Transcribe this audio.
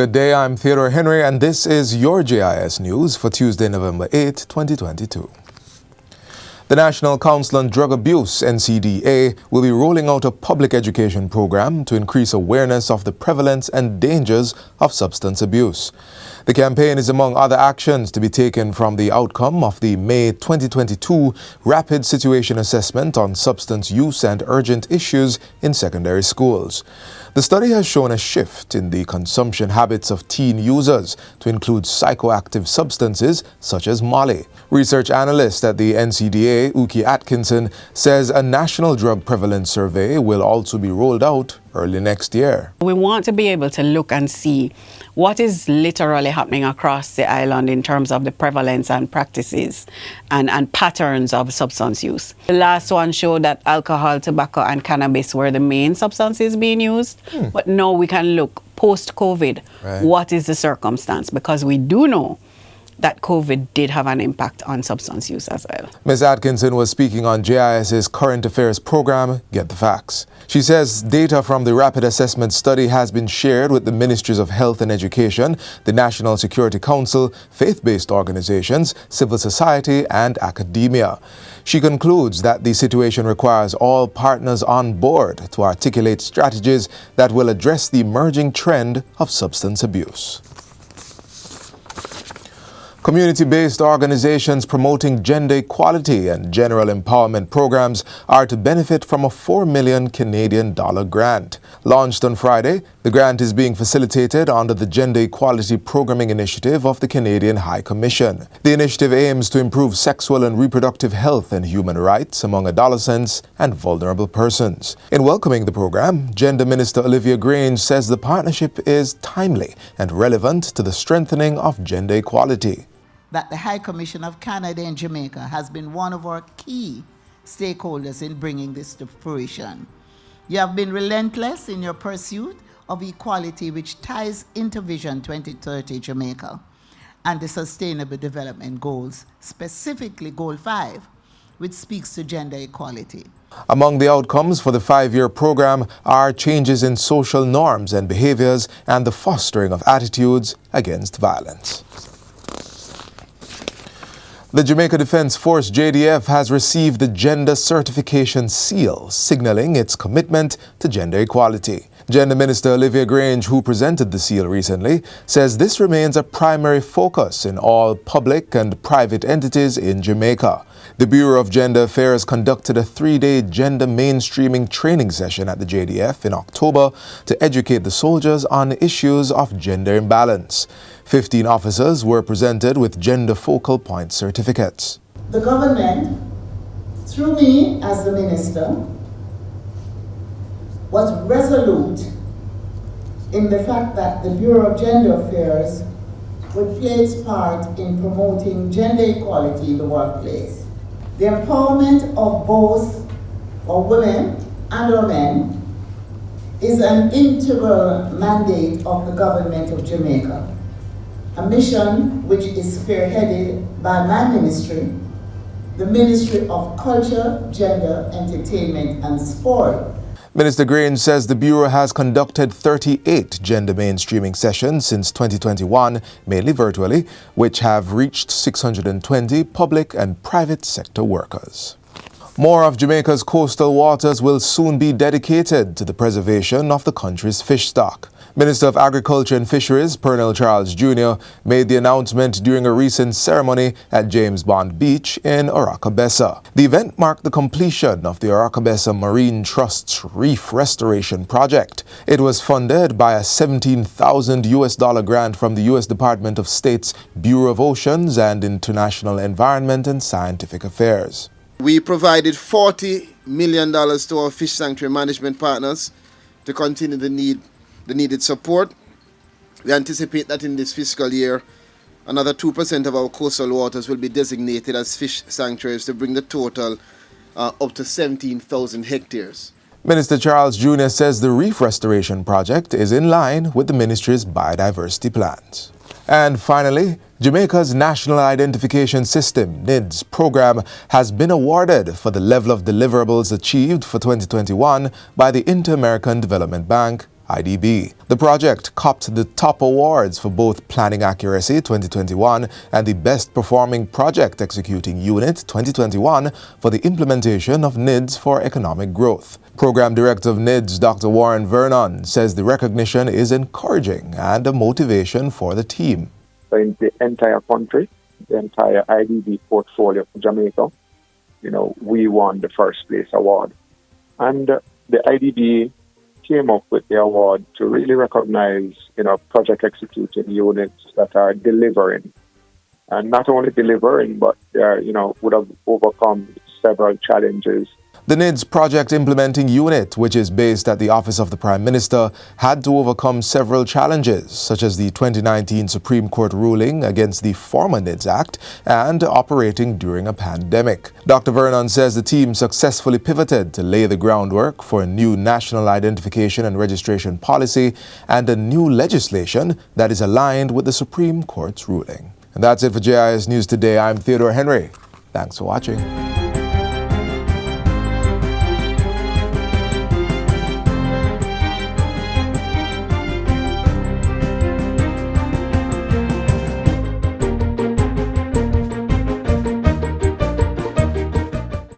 Good day, I'm Theodore Henry, and this is your JIS News for Tuesday, November 8, 2022. The National Council on Drug Abuse, NCDA, will be rolling out a public education program to increase awareness of the prevalence and dangers of substance abuse. The campaign is among other actions to be taken from the outcome of the May 2022 Rapid Situation Assessment on Substance Use and Urgent Issues in Secondary Schools. The study has shown a shift in the consumption habits of teen users to include psychoactive substances such as Molly. Research analyst at the NCDA, Uki Atkinson, says a national drug prevalence survey will also be rolled out early next year. We want to be able to look and see what is literally happening across the island in terms of the prevalence and practices and patterns of substance use. The last one showed that alcohol, tobacco and cannabis were the main substances being used. But now we can look post-COVID, what is the circumstance? Because we do know that COVID did have an impact on substance use as well. Ms. Atkinson was speaking on JIS's Current Affairs program, Get the Facts. She says data from the Rapid Assessment Study has been shared with the Ministries of Health and Education, the National Security Council, faith-based organizations, civil society, and academia. She concludes that the situation requires all partners on board to articulate strategies that will address the emerging trend of substance abuse. Community-based organizations promoting gender equality and general empowerment programs are to benefit from a $4 million Canadian grant. Launched on Friday, the grant is being facilitated under the Gender Equality Programming Initiative of the Canadian High Commission. The initiative aims to improve sexual and reproductive health and human rights among adolescents and vulnerable persons. In welcoming the program, Gender Minister Olivia Grange says the partnership is timely and relevant to the strengthening of gender equality. That the High Commission of Canada and Jamaica has been one of our key stakeholders in bringing this to fruition. You have been relentless in your pursuit of equality, which ties into Vision 2030 Jamaica and the Sustainable Development Goals, specifically Goal 5, which speaks to gender equality. Among the outcomes for the 5-year program are changes in social norms and behaviors and the fostering of attitudes against violence. The Jamaica Defence Force JDF has received the Gender Certification Seal, signaling its commitment to gender equality. Gender Minister Olivia Grange, who presented the seal recently, says this remains a primary focus in all public and private entities in Jamaica. The Bureau of Gender Affairs conducted a 3-day gender mainstreaming training session at the JDF in October to educate the soldiers on issues of gender imbalance. 15 officers were presented with gender focal point certificates. The government, through me as the minister, was resolute in the fact that the Bureau of Gender Affairs would play its part in promoting gender equality in the workplace. The empowerment of both our women and our men is an integral mandate of the government of Jamaica, a mission which is spearheaded by my ministry, the Ministry of Culture, Gender, Entertainment and Sport. Minister Grange says the Bureau has conducted 38 gender mainstreaming sessions since 2021, mainly virtually, which have reached 620 public and private sector workers. More of Jamaica's coastal waters will soon be dedicated to the preservation of the country's fish stock. Minister of Agriculture and Fisheries, Pernell Charles Jr., made the announcement during a recent ceremony at James Bond Beach in Oracabessa. The event marked the completion of the Oracabessa Marine Trust's Reef Restoration Project. It was funded by a $17,000 grant from the U.S. Department of State's Bureau of Oceans and International Environment and Scientific Affairs. We provided $40 million to our fish sanctuary management partners to continue the needed support. We anticipate that in this fiscal year, another 2% of our coastal waters will be designated as fish sanctuaries to bring the total up to 17,000 hectares. Minister Charles Jr. says the Reef Restoration Project is in line with the ministry's biodiversity plans. And finally, Jamaica's National Identification System, NIDS, program has been awarded for the level of deliverables achieved for 2021 by the Inter-American Development Bank, IDB. The project copped the top awards for both Planning Accuracy 2021 and the Best Performing Project Executing Unit 2021 for the implementation of NIDS for economic growth. Program Director of NIDS, Dr. Warren Vernon, says the recognition is encouraging and a motivation for the team. In the entire country, the entire IDB portfolio for Jamaica, we won the first place award. And the IDB came up with the award to really recognize, project executing units that are delivering. And not only delivering, but they are, would have overcome several challenges. The NIDS Project Implementing Unit, which is based at the Office of the Prime Minister, had to overcome several challenges, such as the 2019 Supreme Court ruling against the former NIDS Act and operating during a pandemic. Dr. Vernon says the team successfully pivoted to lay the groundwork for a new national identification and registration policy and a new legislation that is aligned with the Supreme Court's ruling. And that's it for JIS News Today. I'm Theodore Henry. Thanks for watching.